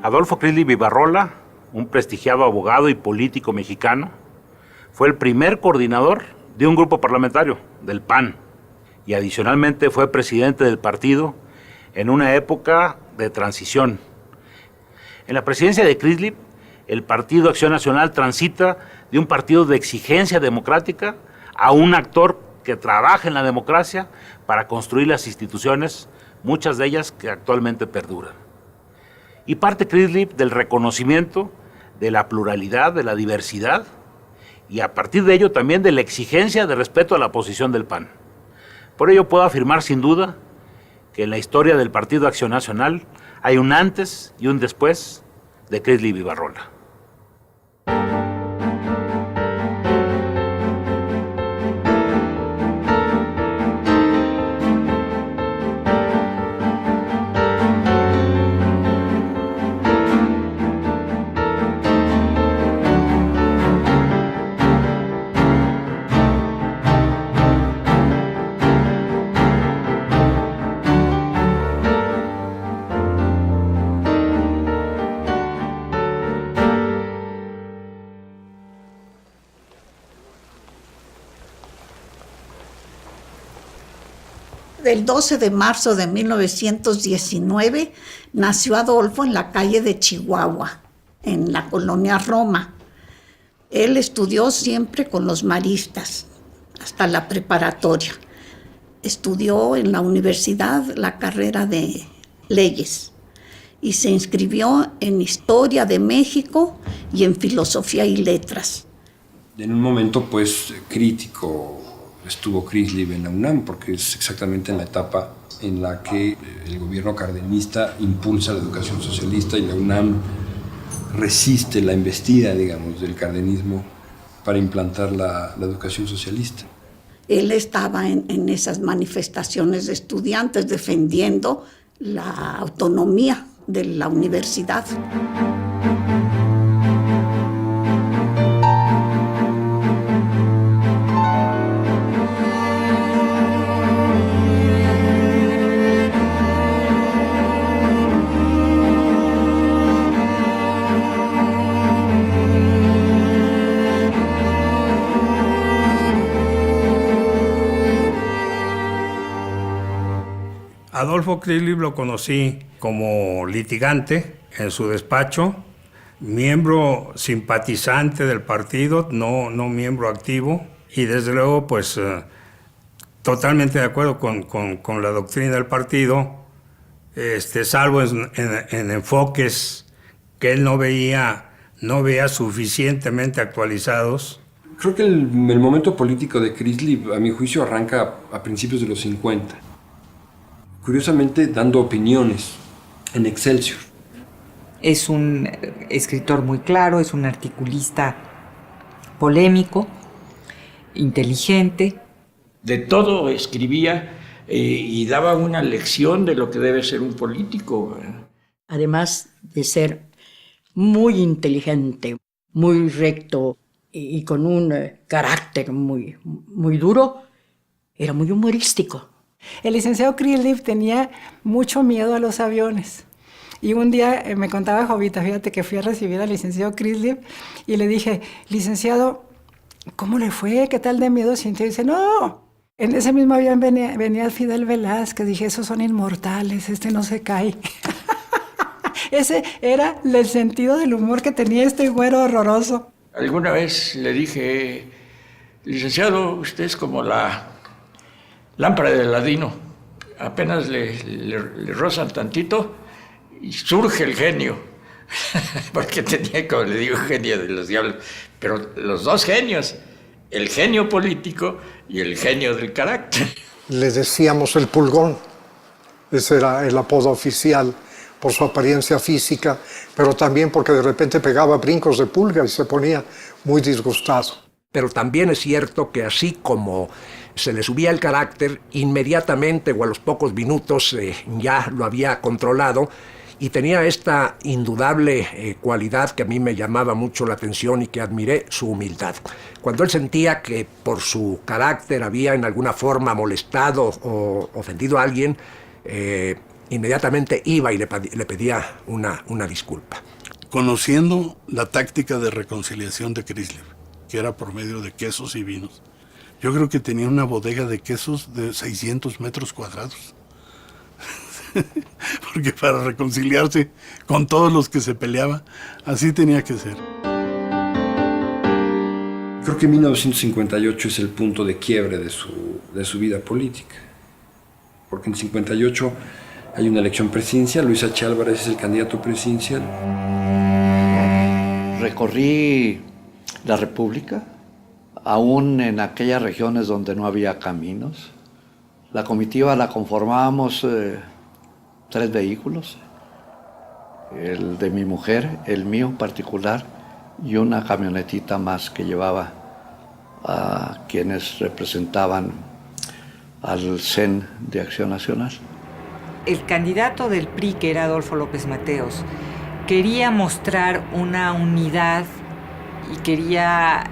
Adolfo Crisli Vivarrola, un prestigiado abogado y político mexicano, fue el primer coordinador de un grupo parlamentario, del PAN, y adicionalmente fue presidente del partido en una época de transición. En la presidencia de Crisli, el Partido Acción Nacional transita de un partido de exigencia democrática a un actor que trabaja en la democracia para construir las instituciones, muchas de ellas que actualmente perduran. Y parte Crisli del reconocimiento de la pluralidad, de la diversidad, y a partir de ello también de la exigencia de respeto a la posición del PAN. Por ello puedo afirmar sin duda que en la historia del Partido Acción Nacional hay un antes y un después de Crisli Vivarrola. El 12 de marzo de 1919 nació Adolfo en la calle de Chihuahua, en la colonia Roma. Él estudió siempre con los maristas, hasta la preparatoria. Estudió en la universidad la carrera de leyes y se inscribió en Historia de México y en Filosofía y Letras. En un momento pues crítico estuvo Crisli en la UNAM, porque es exactamente en la etapa en la que el gobierno cardenista impulsa la educación socialista y la UNAM resiste la embestida, digamos, del cardenismo para implantar la educación socialista. Él estaba en esas manifestaciones de estudiantes defendiendo la autonomía de la universidad. Adolfo Crisli lo conocí como litigante en su despacho, miembro simpatizante del partido, no miembro activo, y desde luego pues totalmente de acuerdo con la doctrina del partido, salvo en enfoques que él no veía suficientemente actualizados. Creo que el momento político de Crisli, a mi juicio, arranca a principios de los 50. Curiosamente dando opiniones en Excelsior. Es un escritor muy claro, es un articulista polémico, inteligente. De todo escribía y daba una lección de lo que debe ser un político. Además de ser muy inteligente, muy recto y con un carácter muy duro, era muy humorístico. El licenciado Crisli tenía mucho miedo a los aviones. Y un día me contaba Jovita, fíjate que fui a recibir al licenciado Crisli y le dije, licenciado, ¿cómo le fue? ¿Qué tal de miedo sintió? Y dice, no, en ese mismo avión venía Fidel Velázquez. Dije, esos son inmortales, este no se cae. Ese era el sentido del humor que tenía este güero horroroso. Alguna vez le dije, licenciado, usted es como la lámpara de Aladino, apenas le rozan tantito y surge el genio, porque tenía, como le digo, genio de los diablos, pero los dos genios, el genio político y el genio del carácter. Le decíamos el pulgón, ese era el apodo oficial por su apariencia física, pero también porque de repente pegaba brincos de pulga y se ponía muy disgustado. Pero también es cierto que así como se le subía el carácter, inmediatamente o a los pocos minutos ya lo había controlado y tenía esta indudable cualidad que a mí me llamaba mucho la atención y que admiré, su humildad. Cuando él sentía que por su carácter había en alguna forma molestado o ofendido a alguien, inmediatamente iba y le pedía una disculpa. Conociendo la táctica de reconciliación de Chrysler, que era por medio de quesos y vinos, yo creo que tenía una bodega de quesos de 600 metros cuadrados. Porque para reconciliarse con todos los que se peleaba, así tenía que ser. Creo que 1958 es el punto de quiebre de su vida política. Porque en 58 hay una elección presidencial, Luis H. Álvarez es el candidato presidencial. Recorrí la República, aún en aquellas regiones donde no había caminos. La comitiva la conformábamos 3 vehículos, el de mi mujer, el mío en particular, y una camionetita más que llevaba a quienes representaban al CEN de Acción Nacional. El candidato del PRI, que era Adolfo López Mateos, quería mostrar una unidad y quería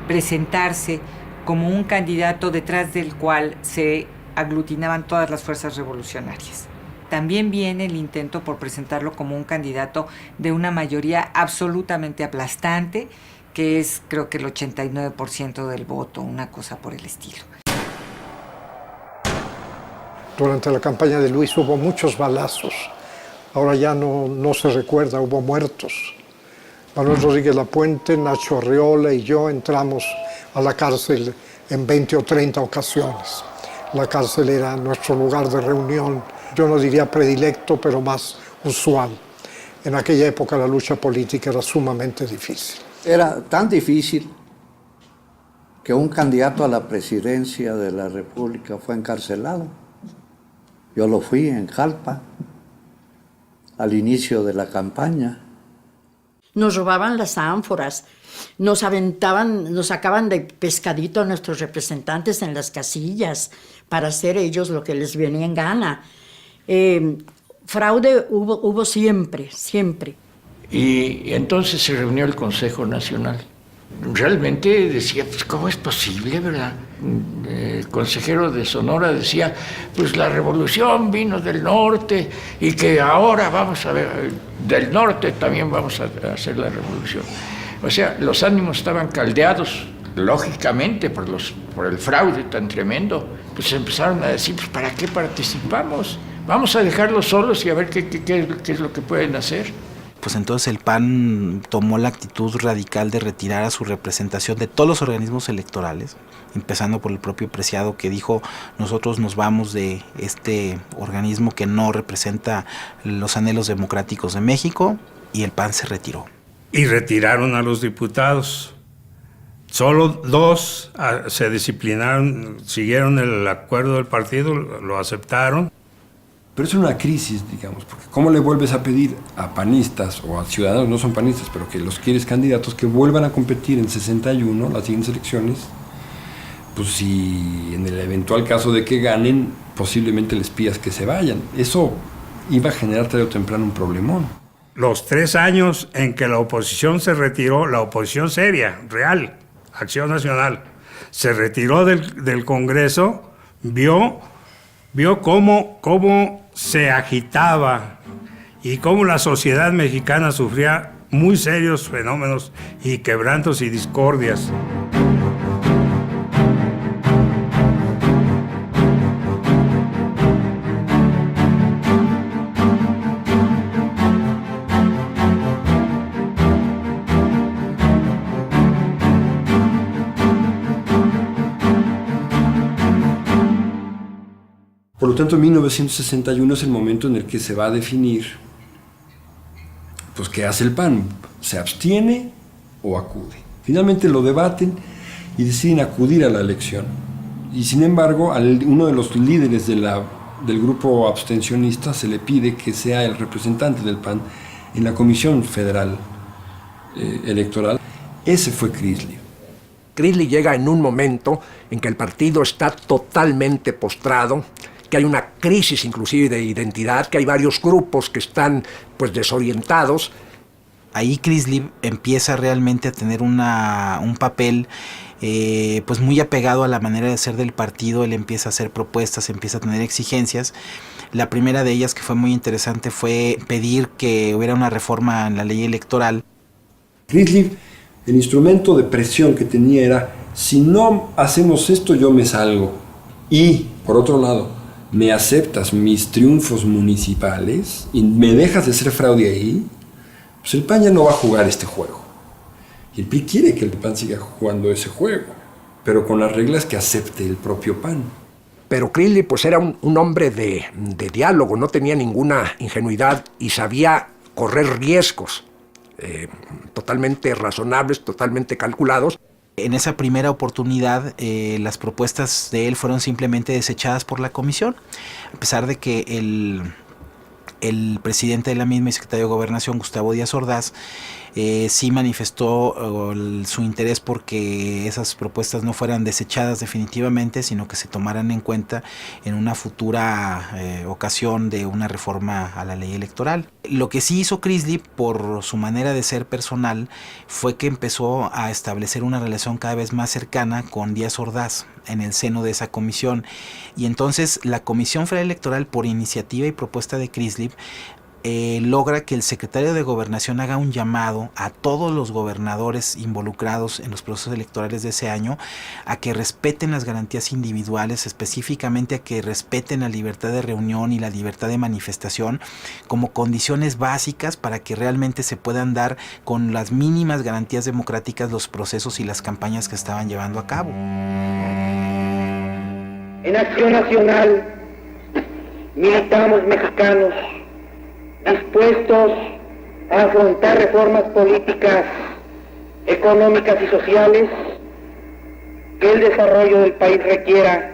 presentarse como un candidato detrás del cual se aglutinaban todas las fuerzas revolucionarias. También viene el intento por presentarlo como un candidato de una mayoría absolutamente aplastante, que es creo que el 89% del voto, una cosa por el estilo. Durante la campaña de Luis hubo muchos balazos. Ahora ya no se recuerda, hubo muertos. Manuel Rodríguez Lapuente, Nacho Arreola y yo entramos a la cárcel en 20 o 30 ocasiones. La cárcel era nuestro lugar de reunión, yo no diría predilecto, pero más usual. En aquella época la lucha política era sumamente difícil. Era tan difícil que un candidato a la presidencia de la República fue encarcelado. Yo lo fui en Jalpa, al inicio de la campaña. Nos robaban las ánforas, nos aventaban, nos sacaban de pescadito a nuestros representantes en las casillas para hacer ellos lo que les venía en gana. Fraude hubo siempre, siempre. Y entonces se reunió el Consejo Nacional. Realmente decía, pues ¿cómo es posible, verdad? El consejero de Sonora decía, pues la revolución vino del norte y que ahora vamos a ver, del norte también vamos a hacer la revolución. O sea, los ánimos estaban caldeados, lógicamente, por el fraude tan tremendo. Pues empezaron a decir, pues ¿para qué participamos? Vamos a dejarlos solos y a ver qué es lo que pueden hacer. Pues entonces el PAN tomó la actitud radical de retirar a su representación de todos los organismos electorales, empezando por el propio Preciado, que dijo, nosotros nos vamos de este organismo que no representa los anhelos democráticos de México, y el PAN se retiró. Y retiraron a los diputados. Solo 2 se disciplinaron, siguieron el acuerdo del partido, lo aceptaron. Pero es una crisis, digamos, porque ¿cómo le vuelves a pedir a panistas o a ciudadanos, no son panistas, pero que los quieres candidatos, que vuelvan a competir en 61, las siguientes elecciones? Pues si en el eventual caso de que ganen, posiblemente les pidas que se vayan. Eso iba a generar tarde o temprano un problemón. Los 3 años en que la oposición se retiró, la oposición seria, real, Acción Nacional, se retiró del Congreso, vio cómo se agitaba y cómo la sociedad mexicana sufría muy serios fenómenos y quebrantos y discordias. Por lo tanto, 1961 es el momento en el que se va a definir, pues, qué hace el PAN, ¿se abstiene o acude? Finalmente lo debaten y deciden acudir a la elección. Y sin embargo, a uno de los líderes del grupo abstencionista se le pide que sea el representante del PAN en la Comisión Federal Electoral. Ese fue Chrysler. Chrysler llega en un momento en que el partido está totalmente postrado, que hay una crisis inclusive de identidad, que hay varios grupos que están pues desorientados. Ahí Chrysler empieza realmente a tener un papel pues muy apegado a la manera de ser del partido. Él empieza a hacer propuestas, empieza a tener exigencias, La primera de ellas, que fue muy interesante, fue pedir que hubiera una reforma en la ley electoral. Chrislib, el instrumento de presión que tenía era: si no hacemos esto, yo me salgo. Y, por otro lado, me aceptas mis triunfos municipales y me dejas de hacer fraude ahí, pues el PAN ya no va a jugar este juego. Y el PRI quiere que el PAN siga jugando ese juego, pero con las reglas que acepte el propio PAN. Pero Chrislib pues era un hombre de diálogo, no tenía ninguna ingenuidad y sabía correr riesgos totalmente razonables, totalmente calculados. En esa primera oportunidad, las propuestas de él fueron simplemente desechadas por la comisión, a pesar de que el presidente de la misma y secretario de Gobernación, Gustavo Díaz Ordaz, sí manifestó su interés porque esas propuestas no fueran desechadas definitivamente, sino que se tomaran en cuenta en una futura ocasión de una reforma a la ley electoral. Lo que sí hizo Chrislib, por su manera de ser personal, fue que empezó a establecer una relación cada vez más cercana con Díaz Ordaz en el seno de esa comisión, y entonces la Comisión Federal Electoral, por iniciativa y propuesta de Chrislib, logra que el secretario de Gobernación haga un llamado a todos los gobernadores involucrados en los procesos electorales de ese año a que respeten las garantías individuales, específicamente a que respeten la libertad de reunión y la libertad de manifestación como condiciones básicas para que realmente se puedan dar con las mínimas garantías democráticas los procesos y las campañas que estaban llevando a cabo. En Acción Nacional militamos mexicanos dispuestos a afrontar reformas políticas, económicas y sociales que el desarrollo del país requiera,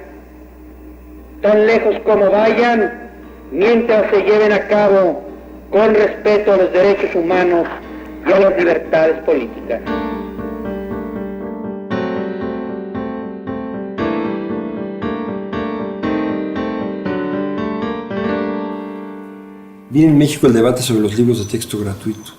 tan lejos como vayan, mientras se lleven a cabo con respeto a los derechos humanos y a las libertades políticas. Viene en México el debate sobre los libros de texto gratuito.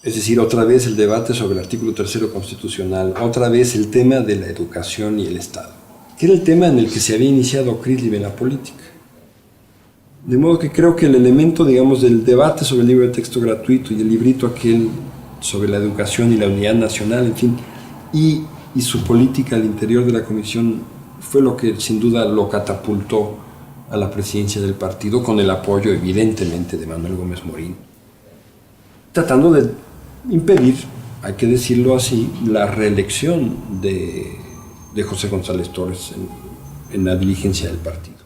Es decir, otra vez el debate sobre el artículo 3º constitucional, otra vez el tema de la educación y el Estado, que era el tema en el que se había iniciado Chrislib en la política. De modo que creo que el elemento, digamos, del debate sobre el libro de texto gratuito y el librito aquel sobre la educación y la unidad nacional, en fin, y su política al interior de la comisión fue lo que sin duda lo catapultó a la presidencia del partido, con el apoyo evidentemente de Manuel Gómez Morín, tratando de impedir, hay que decirlo así, la reelección de José González Torres en la dirigencia del partido.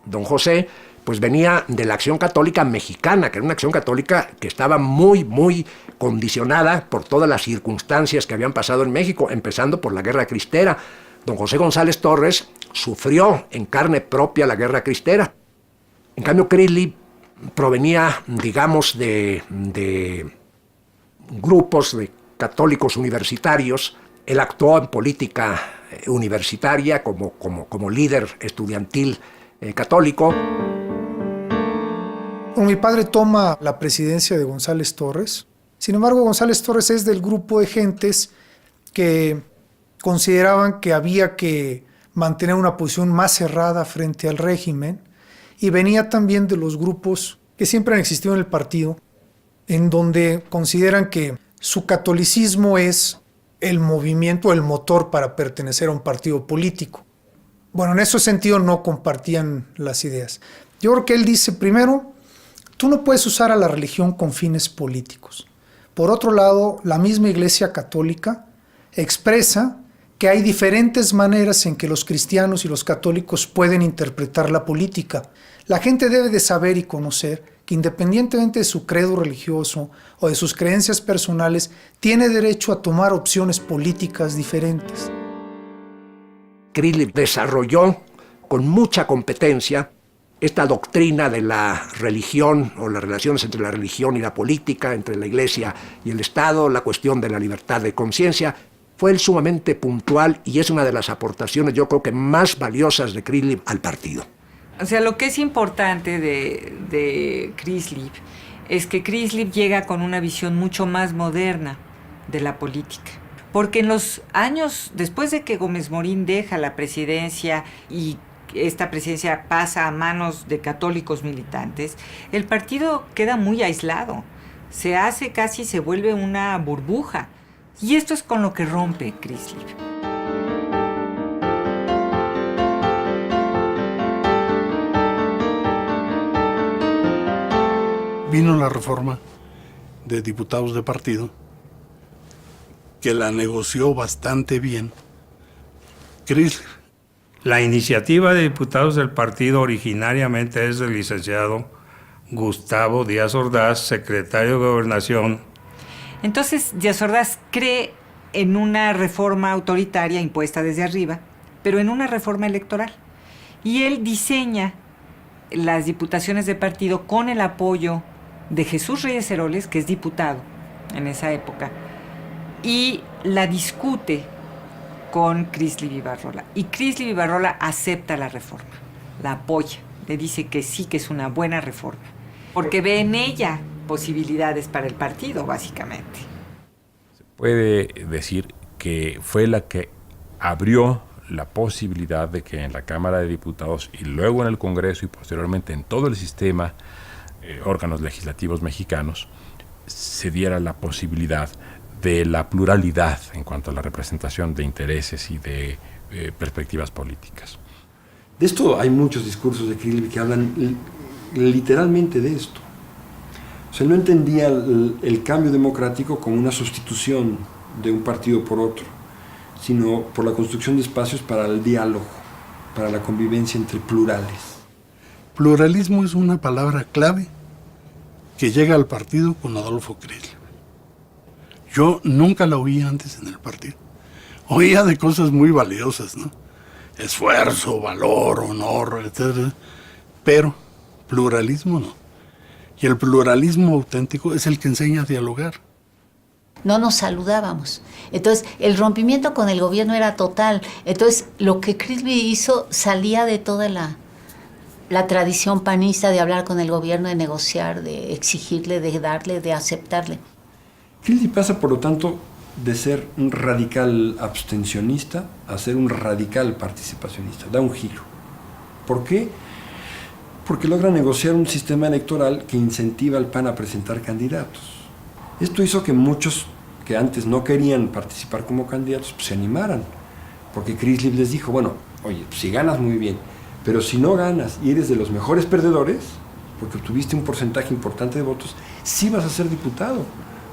Don José pues venía de la Acción Católica Mexicana, que era una acción católica que estaba muy, muy condicionada por todas las circunstancias que habían pasado en México, empezando por la Guerra Cristera. Don José González Torres sufrió en carne propia la Guerra Cristera. En cambio, Chrislib provenía, digamos, de grupos de católicos universitarios. Él actuó en política universitaria como líder estudiantil católico. Mi padre toma la presidencia de González Torres. Sin embargo, González Torres es del grupo de gentes que consideraban que había que mantener una posición más cerrada frente al régimen, y venía también de los grupos que siempre han existido en el partido, en donde consideran que su catolicismo es el movimiento, el motor para pertenecer a un partido político. Bueno, en ese sentido no compartían las ideas. Yo creo que él dice, primero, tú no puedes usar a la religión con fines políticos. Por otro lado, la misma Iglesia Católica expresa que hay diferentes maneras en que los cristianos y los católicos pueden interpretar la política. La gente debe de saber y conocer que independientemente de su credo religioso o de sus creencias personales, tiene derecho a tomar opciones políticas diferentes. Chrislib desarrolló con mucha competencia esta doctrina de la religión o las relaciones entre la religión y la política, entre la Iglesia y el Estado, la cuestión de la libertad de conciencia. Fue él sumamente puntual y es una de las aportaciones, yo creo que más valiosas de Chrislib al partido. O sea, lo que es importante de Chrislib es que Chrislib llega con una visión mucho más moderna de la política. porque en los años después de que Gómez Morín deja la presidencia y esta presidencia pasa a manos de católicos militantes, el partido queda muy aislado, se vuelve una burbuja, y esto es con lo que rompe Crisliv. Vino la reforma de diputados de partido, que la negoció bastante bien Crisliv. La iniciativa de diputados del partido originariamente es del licenciado Gustavo Díaz Ordaz, secretario de Gobernación. Entonces, Díaz Ordaz cree en una reforma autoritaria impuesta desde arriba, pero en una reforma electoral. Y él diseña las diputaciones de partido con el apoyo de Jesús Reyes Heroles, que es diputado en esa época, y la discute con Crisliv Ibarrola. Y Crisliv Ibarrola acepta la reforma, la apoya, le dice que sí, que es una buena reforma, porque ve en ella posibilidades para el partido, básicamente. Se puede decir que fue la que abrió la posibilidad de que en la Cámara de Diputados y luego en el Congreso y posteriormente en todo el sistema, órganos legislativos mexicanos, se diera la posibilidad de la pluralidad en cuanto a la representación de intereses y de perspectivas políticas. De esto hay muchos discursos de Crisliv que hablan literalmente de esto. O sea, no entendía el cambio democrático como una sustitución de un partido por otro, sino por la construcción de espacios para el diálogo, para la convivencia entre plurales. Pluralismo es una palabra clave que llega al partido con Adolfo Crisliv. Yo nunca la oía antes en el partido. Oía de cosas muy valiosas, ¿no? Esfuerzo, valor, honor, etc. Pero pluralismo no. Y el pluralismo auténtico es el que enseña a dialogar. No nos saludábamos. Entonces, el rompimiento con el gobierno era total. Entonces, lo que Crisliv hizo salía de toda la tradición panista de hablar con el gobierno, de negociar, de exigirle, de darle, de aceptarle. Crisliv pasa, por lo tanto, de ser un radical abstencionista a ser un radical participacionista. Da un giro. ¿Por qué? Porque logra negociar un sistema electoral que incentiva al PAN a presentar candidatos. Esto hizo que muchos que antes no querían participar como candidatos pues se animaran. Porque Crisliv les dijo, bueno, oye, pues si ganas muy bien, pero si no ganas y eres de los mejores perdedores, porque obtuviste un porcentaje importante de votos, sí vas a ser diputado.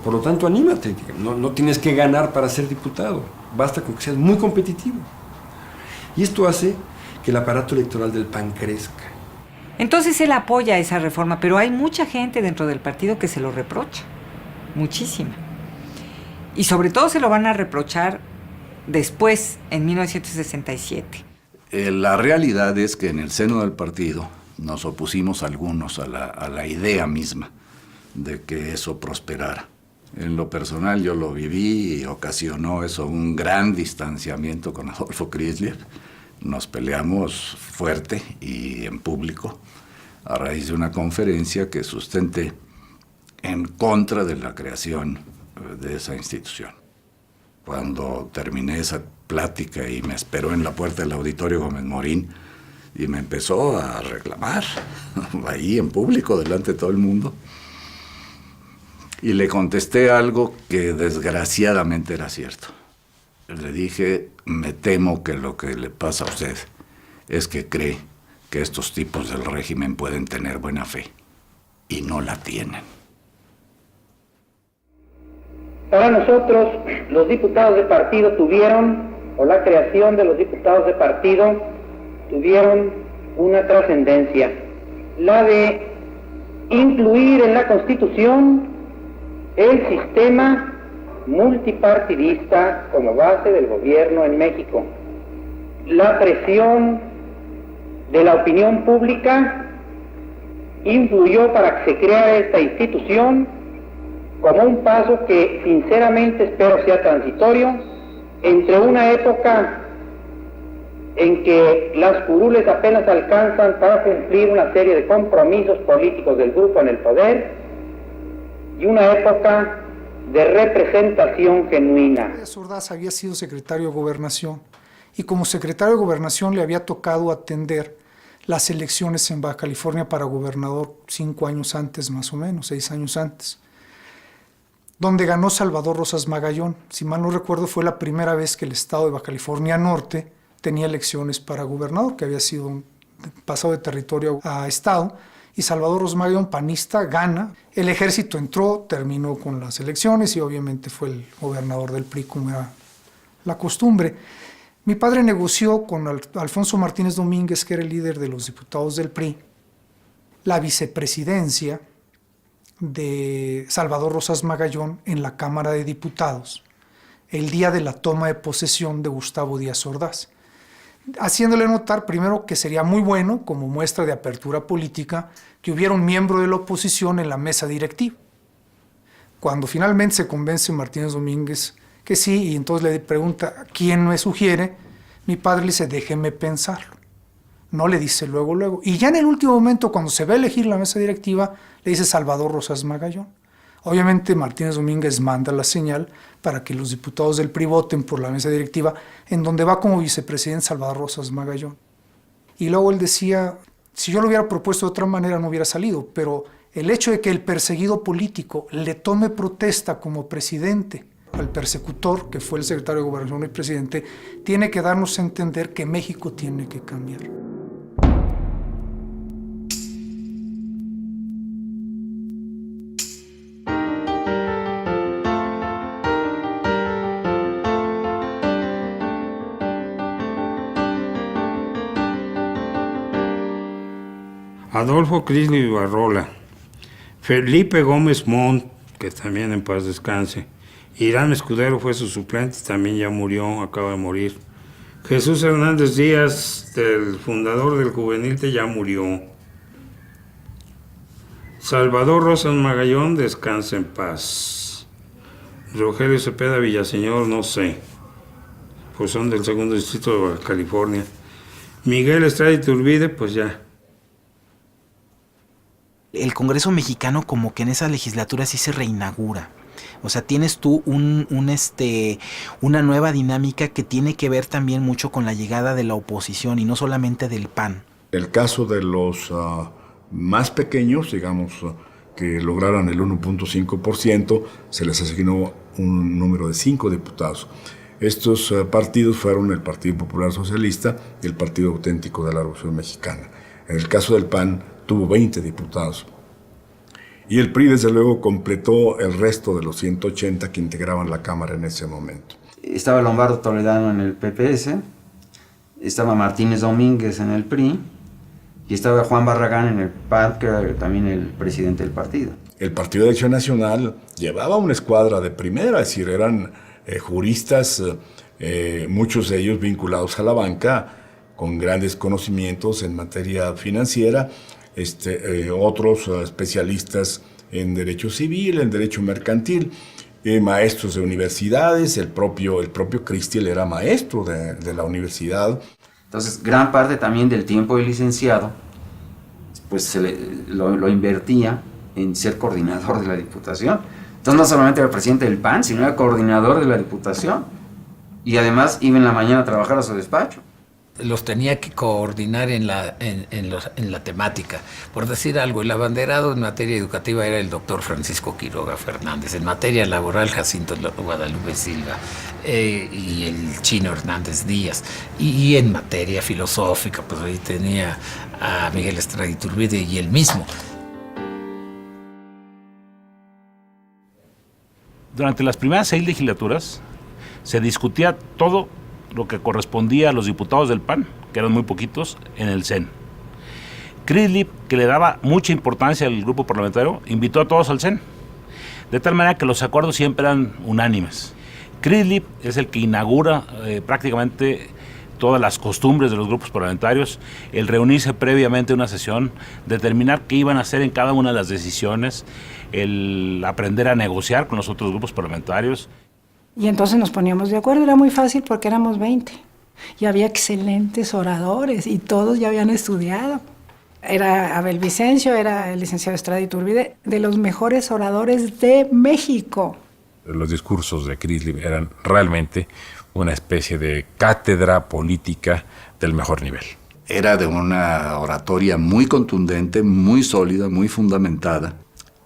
Por lo tanto, anímate. No tienes que ganar para ser diputado. Basta con que seas muy competitivo. Y esto hace que el aparato electoral del PAN crezca. Entonces él apoya esa reforma, pero hay mucha gente dentro del partido que se lo reprocha. Muchísima. Y sobre todo se lo van a reprochar después, en 1967. La realidad es que en el seno del partido nos opusimos algunos a la idea misma de que eso prosperara. En lo personal yo lo viví y ocasionó eso un gran distanciamiento con Adolfo Crisliv. Nos peleamos fuerte y en público a raíz de una conferencia que sustenté en contra de la creación de esa institución. Cuando terminé esa plática y me esperó en la puerta del auditorio Gómez Morín y me empezó a reclamar ahí en público delante de todo el mundo, y le contesté algo que desgraciadamente era cierto. Le dije, me temo que lo que le pasa a usted es que cree que estos tipos del régimen pueden tener buena fe, y no la tienen. Para nosotros, los diputados de partido o la creación de los diputados de partido tuvieron una trascendencia, la de incluir en la Constitución el sistema multipartidista como base del gobierno en México. La presión de la opinión pública influyó para que se creara esta institución como un paso que sinceramente espero sea transitorio entre una época en que las curules apenas alcanzan para cumplir una serie de compromisos políticos del grupo en el poder y una época de representación genuina. Díaz Ordaz había sido secretario de Gobernación y como secretario de Gobernación le había tocado atender las elecciones en Baja California para gobernador 5 años antes, más o menos, 6 años antes, donde ganó Salvador Rosas Magallón. Si mal no recuerdo, fue la primera vez que el estado de Baja California Norte tenía elecciones para gobernador, que había sido pasado de territorio a estado, y Salvador Rosas Magallón, panista, gana. El ejército entró, terminó con las elecciones y obviamente fue el gobernador del PRI, como era la costumbre. Mi padre negoció con Alfonso Martínez Domínguez, que era el líder de los diputados del PRI, la vicepresidencia de Salvador Rosas Magallón en la Cámara de Diputados, el día de la toma de posesión de Gustavo Díaz Ordaz, haciéndole notar primero que sería muy bueno, como muestra de apertura política, que hubiera un miembro de la oposición en la mesa directiva. Cuando finalmente se convence Martínez Domínguez que sí, y entonces le pregunta quién me sugiere, mi padre le dice, déjeme pensarlo. No le dice luego. Y ya en el último momento, cuando se va a elegir la mesa directiva, le dice Salvador Rosas Magallón. Obviamente Martínez Domínguez manda la señal para que los diputados del PRI voten por la mesa directiva, en donde va como vicepresidente Salvador Rosas Magallón. Y luego él decía, si yo lo hubiera propuesto de otra manera no hubiera salido, pero el hecho de que el perseguido político le tome protesta como presidente al persecutor, que fue el secretario de Gobernación y presidente, tiene que darnos a entender que México tiene que cambiar. Adolfo Crisli Barrola, Felipe Gómez Montt, que también en paz descanse, Irán Escudero fue su suplente, también ya murió, acaba de morir. Jesús Hernández Díaz, el fundador del Juvenil, ya murió. Salvador Rosas Magallón, descansa en paz. Rogelio Cepeda Villaseñor, no sé, pues son del segundo distrito de Baja California. Miguel Estrada Iturbide, pues ya. El Congreso mexicano como que en esa legislatura sí se reinaugura. O sea, tienes tú una nueva dinámica que tiene que ver también mucho con la llegada de la oposición y no solamente del PAN. El caso de los más pequeños, digamos, que lograran el 1.5%, se les asignó un número de 5 diputados. Estos partidos fueron el Partido Popular Socialista y el Partido Auténtico de la Revolución Mexicana. En el caso del PAN, tuvo 20 diputados. Y el PRI, desde luego, completó el resto de los 180 que integraban la Cámara en ese momento. Estaba Lombardo Toledano en el PPS, estaba Martínez Domínguez en el PRI, y estaba Juan Barragán en el PAN, que era también el presidente del partido. El Partido de Acción Nacional llevaba una escuadra de primera, es decir, eran juristas, muchos de ellos vinculados a la banca, con grandes conocimientos en materia financiera, otros especialistas en derecho civil, en derecho mercantil, maestros de universidades, el propio Cristil era maestro de la universidad. Entonces, gran parte también del tiempo del licenciado, pues lo invertía en ser coordinador de la Diputación. Entonces, no solamente era presidente del PAN, sino era coordinador de la Diputación. Y además iba en la mañana a trabajar a su despacho. Los tenía que coordinar en la temática. Por decir algo, el abanderado en materia educativa era el doctor Francisco Quiroga Fernández, en materia laboral Jacinto Guadalupe Silva y el Chino Hernández Díaz, y en materia filosófica, pues ahí tenía a Miguel Estrada Iturbide y él mismo. Durante las primeras 6 legislaturas se discutía todo lo que correspondía a los diputados del PAN, que eran muy poquitos, en el CEN. Crisli, que le daba mucha importancia al grupo parlamentario, invitó a todos al CEN, de tal manera que los acuerdos siempre eran unánimes. Crisli es el que inaugura prácticamente todas las costumbres de los grupos parlamentarios, el reunirse previamente a una sesión, determinar qué iban a hacer en cada una de las decisiones, el aprender a negociar con los otros grupos parlamentarios. Y entonces nos poníamos de acuerdo, era muy fácil porque éramos 20. Y había excelentes oradores y todos ya habían estudiado. Era Abel Vicencio, era el licenciado Estrada Iturbide, de los mejores oradores de México. Los discursos de Crislieb eran realmente una especie de cátedra política del mejor nivel. Era de una oratoria muy contundente, muy sólida, muy fundamentada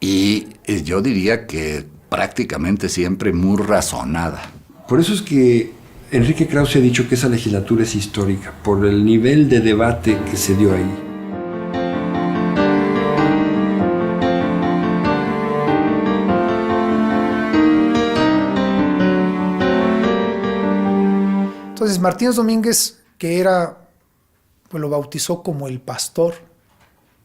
y yo diría que prácticamente siempre muy razonada. Por eso es que Enrique Krause ha dicho que esa legislatura es histórica, por el nivel de debate que se dio ahí. Entonces Martínez Domínguez, que era, pues lo bautizó como el pastor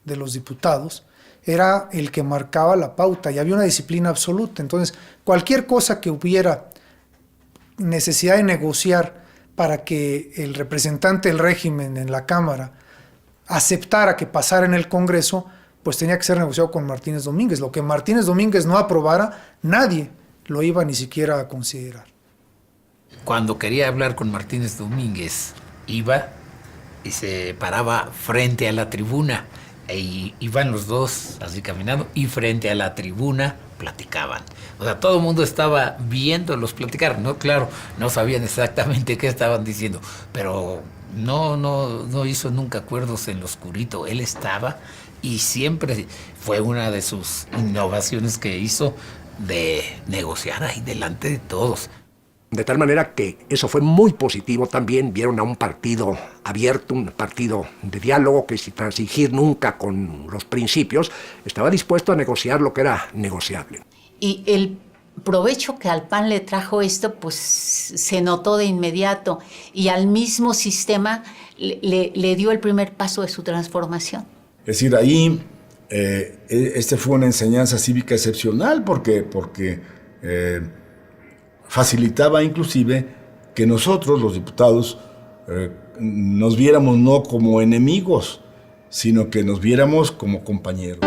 de los diputados, era el que marcaba la pauta y había una disciplina absoluta. Entonces, cualquier cosa que hubiera necesidad de negociar para que el representante del régimen en la Cámara aceptara que pasara en el Congreso, pues tenía que ser negociado con Martínez Domínguez. Lo que Martínez Domínguez no aprobara, nadie lo iba ni siquiera a considerar. Cuando quería hablar con Martínez Domínguez, iba y se paraba frente a la tribuna. E iban los dos así caminando y frente a la tribuna platicaban. O sea, todo el mundo estaba viéndolos platicar. No, claro, no sabían exactamente qué estaban diciendo, pero no hizo nunca acuerdos en lo oscurito. Él estaba y siempre fue una de sus innovaciones que hizo de negociar ahí delante de todos. De tal manera que eso fue muy positivo también. Vieron a un partido abierto, un partido de diálogo que sin transigir nunca con los principios, estaba dispuesto a negociar lo que era negociable. Y el provecho que al PAN le trajo esto, pues se notó de inmediato y al mismo sistema le dio el primer paso de su transformación. Es decir, ahí este fue una enseñanza cívica excepcional porque facilitaba inclusive que nosotros, los diputados, nos viéramos no como enemigos, sino que nos viéramos como compañeros.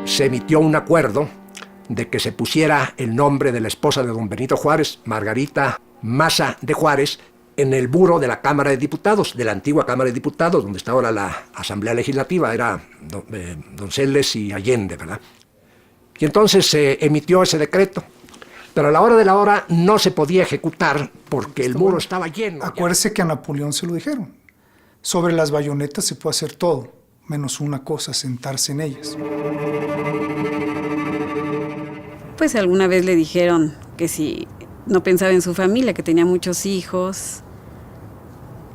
Se emitió un acuerdo de que se pusiera el nombre de la esposa de don Benito Juárez, Margarita Maza de Juárez, en el muro de la Cámara de Diputados, de la antigua Cámara de Diputados, donde está ahora la Asamblea Legislativa, era Donceles y Allende, ¿verdad? Y entonces se emitió ese decreto, pero a la hora de la hora no se podía ejecutar porque el muro estaba lleno. Acuérdese que a Napoleón se lo dijeron. Sobre las bayonetas se puede hacer todo, menos una cosa, sentarse en ellas. Pues alguna vez le dijeron que si no pensaba en su familia, que tenía muchos hijos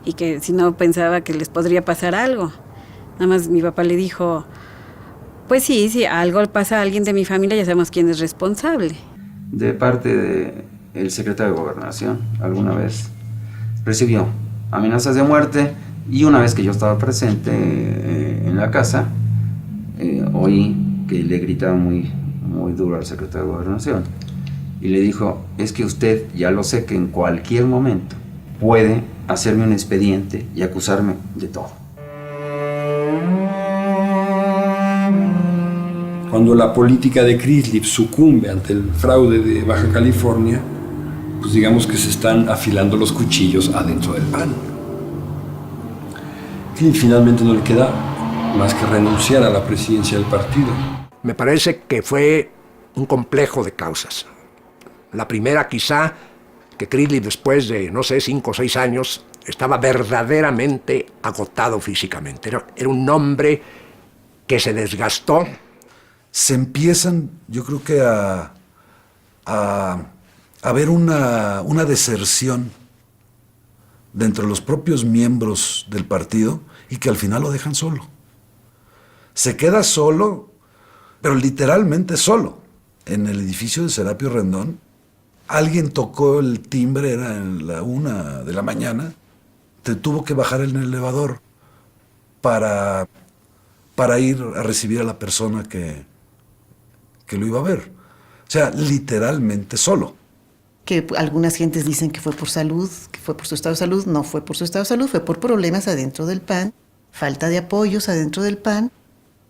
y que si no pensaba que les podría pasar algo. Nada más mi papá le dijo, pues sí, si algo pasa a alguien de mi familia ya sabemos quién es responsable. De parte del secretario de Gobernación, alguna vez recibió amenazas de muerte y una vez que yo estaba presente en la casa, oí que le gritaba muy duro al secretario de Gobernación y le dijo, es que usted ya lo sé que en cualquier momento puede hacerme un expediente y acusarme de todo. Cuando la política de Crislieb sucumbe ante el fraude de Baja California, pues digamos que se están afilando los cuchillos adentro del PAN. Crislieb finalmente no le queda más que renunciar a la presidencia del partido. Me parece que fue un complejo de causas. La primera quizá, que Crislieb después de, 5 o 6 años, estaba verdaderamente agotado físicamente. Era un hombre que se desgastó. Se empiezan, yo creo que a ver una deserción dentro de los propios miembros del partido y que al final lo dejan solo. Se queda solo, pero literalmente solo, en el edificio de Serapio Rendón. Alguien tocó el timbre, era en la 1 de la mañana, te tuvo que bajar en el elevador para ir a recibir a la persona que lo iba a ver. O sea, literalmente solo. Que algunas gentes dicen que fue por salud, que fue por su estado de salud. No fue por su estado de salud, fue por problemas adentro del PAN, falta de apoyos adentro del PAN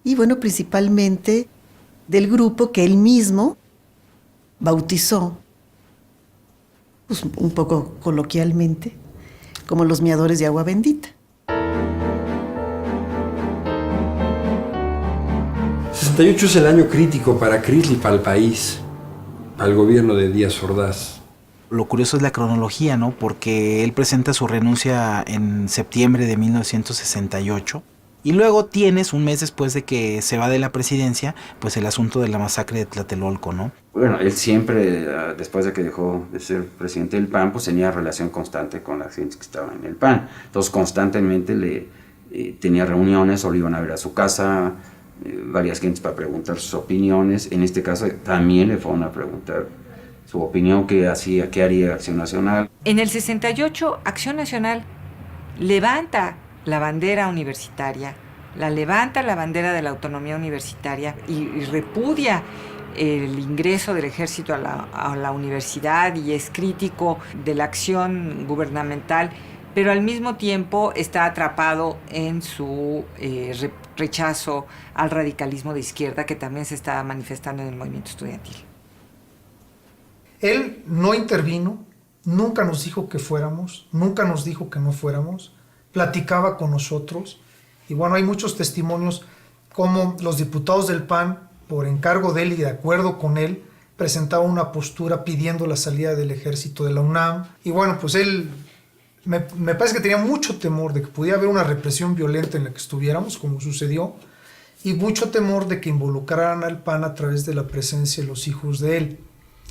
y bueno, principalmente del grupo que él mismo bautizó, pues un poco coloquialmente, como los miadores de agua bendita. 68 es el año crítico para Crisly, para el país, para el gobierno de Díaz Ordaz. Lo curioso es la cronología, ¿no? Porque él presenta su renuncia en septiembre de 1968 y luego tienes, un mes después de que se va de la presidencia, pues el asunto de la masacre de Tlatelolco, ¿no? Bueno, él siempre, después de que dejó de ser presidente del PAN, pues tenía relación constante con la gente que estaba en el PAN. Entonces constantemente tenía reuniones o le iban a ver a su casa, varias gentes para preguntar sus opiniones. En este caso también le fueron a preguntar su opinión, qué haría Acción Nacional. En el 68, Acción Nacional levanta la bandera universitaria, levanta la bandera de la autonomía universitaria y repudia el ingreso del ejército a la universidad y es crítico de la acción gubernamental, pero al mismo tiempo está atrapado en su rechazo al radicalismo de izquierda que también se está manifestando en el movimiento estudiantil. Él no intervino, nunca nos dijo que fuéramos, nunca nos dijo que no fuéramos, platicaba con nosotros y bueno, hay muchos testimonios como los diputados del PAN, por encargo de él y de acuerdo con él, presentaban una postura pidiendo la salida del ejército de la UNAM y bueno, pues él me parece que tenía mucho temor de que pudiera haber una represión violenta en la que estuviéramos, como sucedió, y mucho temor de que involucraran al PAN a través de la presencia de los hijos de él.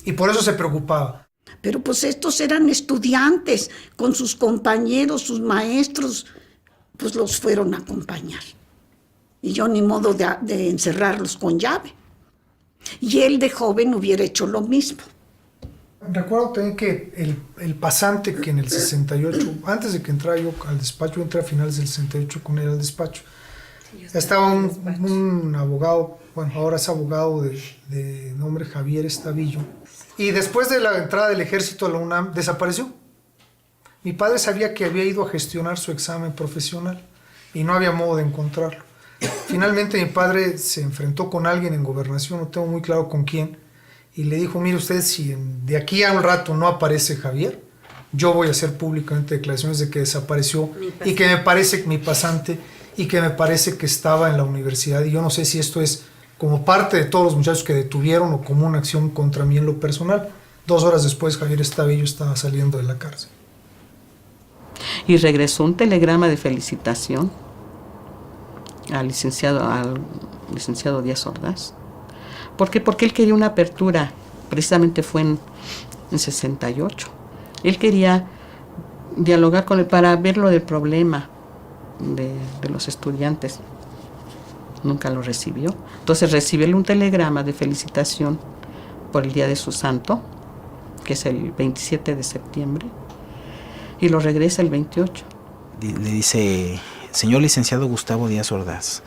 Y por eso se preocupaba. Pero pues estos eran estudiantes, con sus compañeros, sus maestros, pues los fueron a acompañar. Y yo ni modo de encerrarlos con llave. Y él de joven hubiera hecho lo mismo. Recuerdo también que el pasante que en el 68, antes de que entrara yo al despacho, yo entré a finales del 68 con él al despacho, estaba un abogado, bueno, ahora es abogado de nombre Javier Estavillo, y después de la entrada del ejército a la UNAM desapareció. Mi padre sabía que había ido a gestionar su examen profesional y no había modo de encontrarlo. Finalmente mi padre se enfrentó con alguien en Gobernación, no tengo muy claro con quién, y le dijo, mire usted, si de aquí a un rato no aparece Javier, yo voy a hacer públicamente declaraciones de que desapareció y que me parece mi pasante y que me parece que estaba en la universidad, y yo no sé si esto es como parte de todos los muchachos que detuvieron o como una acción contra mí en lo personal. 2 horas después Javier Estavillo estaba saliendo de la cárcel. Y regresó un telegrama de felicitación al licenciado Díaz Ordaz. ¿Por qué? Porque él quería una apertura, precisamente fue en 68. Él quería dialogar con él para ver lo del problema de los estudiantes. Nunca lo recibió. Entonces recibió un telegrama de felicitación por el día de su santo, que es el 27 de septiembre, y lo regresa el 28. Le dice, señor licenciado Gustavo Díaz Ordaz,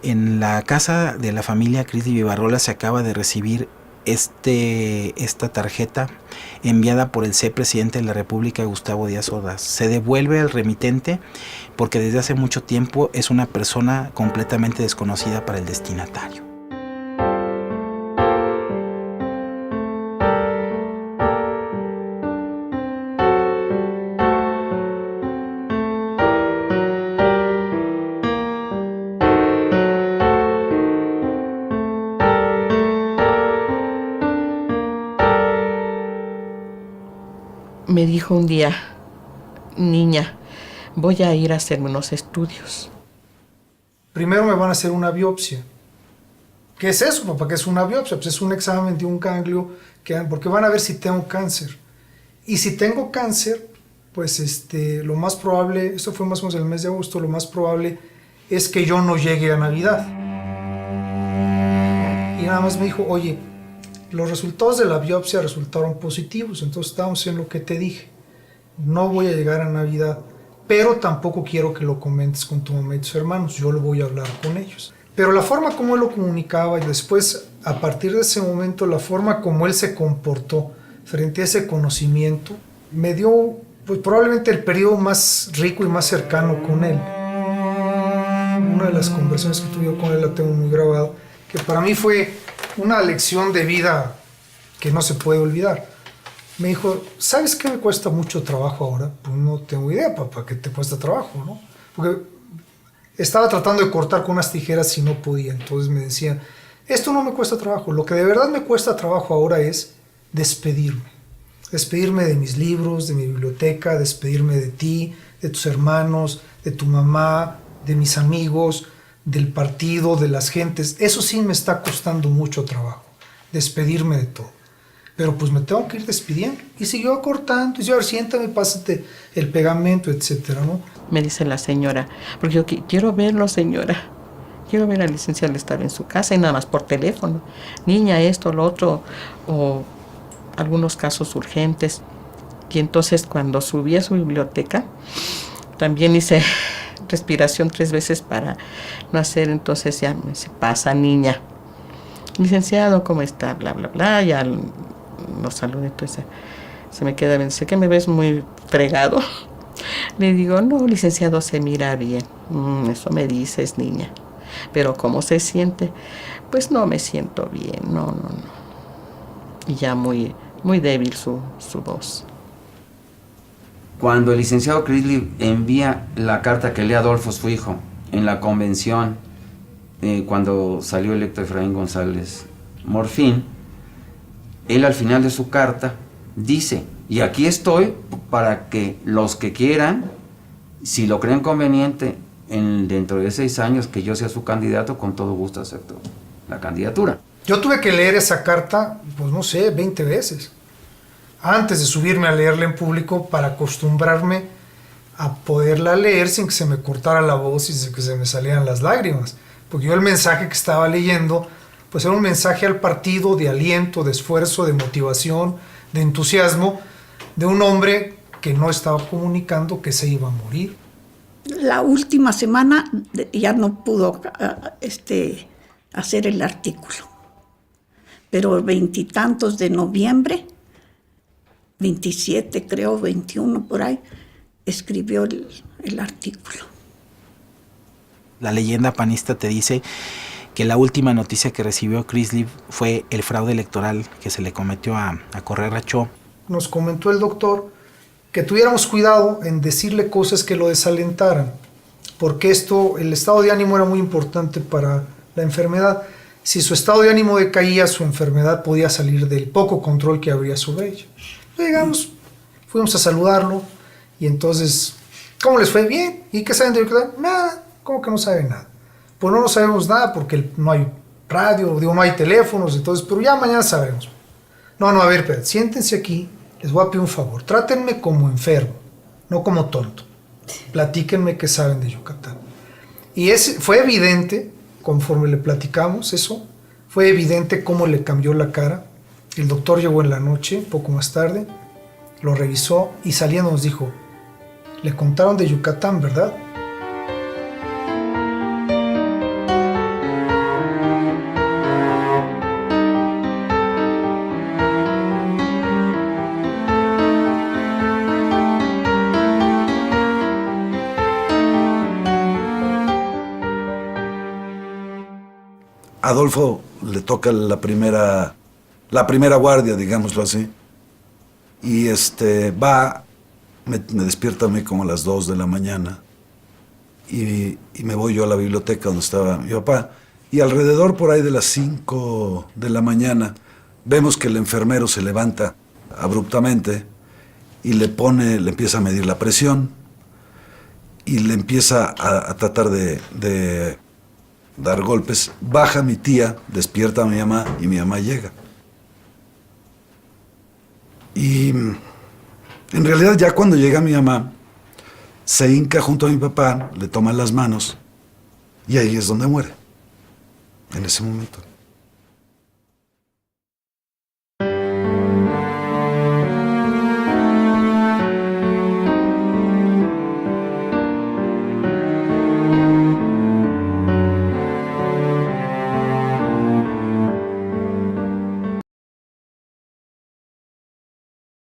en la casa de la familia Crisly Vivarrola se acaba de recibir esta tarjeta enviada por el presidente de la República, Gustavo Díaz Ordaz. Se devuelve al remitente porque desde hace mucho tiempo es una persona completamente desconocida para el destinatario. Me dijo un día, niña, voy a ir a hacerme unos estudios. Primero me van a hacer una biopsia. ¿Qué es eso, papá? ¿Qué es una biopsia? Pues es un examen de un ganglio, porque van a ver si tengo cáncer. Y si tengo cáncer, pues lo más probable, esto fue más o menos en el mes de agosto, lo más probable es que yo no llegue a Navidad. Y nada más me dijo, oye, los resultados de la biopsia resultaron positivos, entonces estamos en lo que te dije. No voy a llegar a Navidad, pero tampoco quiero que lo comentes con tu mamá y tus hermanos, yo lo voy a hablar con ellos. Pero la forma como él lo comunicaba y después, a partir de ese momento, la forma como él se comportó frente a ese conocimiento, me dio pues, probablemente el periodo más rico y más cercano con él. Una de las conversaciones que tuve con él la tengo muy grabada, que para mí fue una lección de vida que no se puede olvidar. Me dijo, ¿sabes qué me cuesta mucho trabajo ahora? Pues no tengo idea, papá, ¿qué te cuesta trabajo, no? Porque estaba tratando de cortar con unas tijeras y no podía. Entonces me decía, Esto no me cuesta trabajo. Lo que de verdad me cuesta trabajo ahora es despedirme. Despedirme de mis libros, de mi biblioteca, despedirme de ti, de tus hermanos, de tu mamá, de mis amigos, del partido, de las gentes. Eso sí me está costando mucho trabajo, despedirme de todo. Pero pues me tengo que ir despidiendo. Y siguió acortando, y yo, a ver, siéntame, pásate el pegamento, etcétera, ¿no? Me dice la señora, porque yo quiero verlo, señora. Quiero ver al licenciado, estar en su casa y nada más por teléfono. Niña, esto, lo otro, o algunos casos urgentes. Y entonces cuando subí a su biblioteca, también hice respiración 3 veces para no hacer, entonces ya me dice, pasa niña. Licenciado, ¿cómo está? Bla, bla, bla, ya lo saludé, entonces se me queda bien, dice que me ves muy fregado. Le digo, no, licenciado, se mira bien. Eso me dices, niña. Pero ¿cómo se siente? Pues no me siento bien, no. Y ya muy débil su voz. Cuando el licenciado Chrisley envía la carta que lee Adolfo, su hijo, en la convención, cuando salió electo Efraín González Morfín, él al final de su carta dice, y aquí estoy para que los que quieran, si lo creen conveniente, dentro de 6 años que yo sea su candidato, con todo gusto acepto la candidatura. Yo tuve que leer esa carta, pues no sé, 20 veces, antes de subirme a leerla en público para acostumbrarme a poderla leer sin que se me cortara la voz y sin que se me salieran las lágrimas. Porque yo el mensaje que estaba leyendo, pues era un mensaje al partido de aliento, de esfuerzo, de motivación, de entusiasmo, de un hombre que no estaba comunicando que se iba a morir. La última semana ya no pudo hacer el artículo, pero 20 y tantos de noviembre, 27 creo, 21 por ahí, escribió el artículo. La leyenda panista te dice que la última noticia que recibió Chrisley fue el fraude electoral que se le cometió a Correa Cho. Nos comentó el doctor que tuviéramos cuidado en decirle cosas que lo desalentaran, porque el estado de ánimo era muy importante para la enfermedad. Si su estado de ánimo decaía, su enfermedad podía salir del poco control que habría sobre ella. Llegamos, fuimos a saludarlo, y entonces, ¿cómo les fue? Bien. ¿Y qué saben de Yucatán? Nada. ¿Cómo que no saben nada? Pues no sabemos nada porque no hay radio, no hay teléfonos, entonces, pero ya mañana sabremos. No, a ver, pero siéntense aquí, les voy a pedir un favor, trátenme como enfermo, no como tonto. Platíquenme qué saben de Yucatán. Y fue evidente, conforme le platicamos eso, fue evidente cómo le cambió la cara. El doctor llegó en la noche, poco más tarde, lo revisó y saliendo nos dijo, le contaron de Yucatán, ¿verdad? Adolfo le toca la primera guardia, digámoslo así, y me despierta a mí como a las 2 de la mañana y me voy yo a la biblioteca donde estaba mi papá, y alrededor por ahí de las 5 de la mañana vemos que el enfermero se levanta abruptamente y le empieza a medir la presión y le empieza a tratar de dar golpes. Baja mi tía, despierta a mi mamá y mi mamá llega. Y en realidad ya cuando llega mi mamá, se hinca junto a mi papá, le toma las manos y ahí es donde muere, en ese momento.